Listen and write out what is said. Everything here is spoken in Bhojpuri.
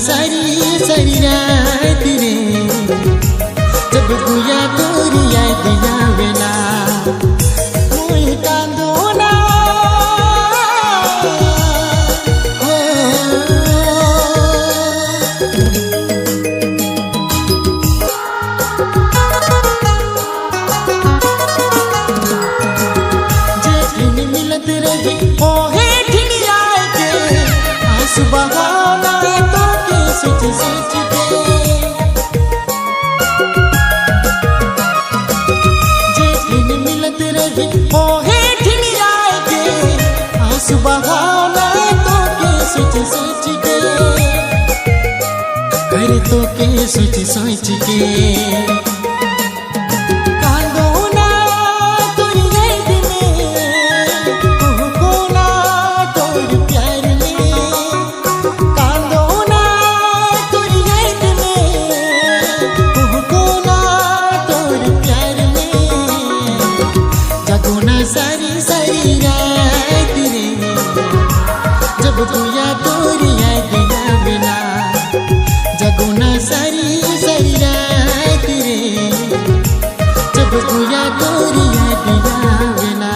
सारी सारी रात रे जब गुया तोरी याद आवेला कोई कांदो ना जे दिन मिलत रही ओ हे ठिनिया के आंसू बहाना तो के सोच सोच के जे दिन मिलत रही ओ हे ठिनिया के आंसू बहाना तो के सोच सोच के कर तो के सोच सोच के सारी सारी रात रे जब गुया तोरी याद आवेला जगोना सारी सारी रात रे जब गुया तोरी याद आवेला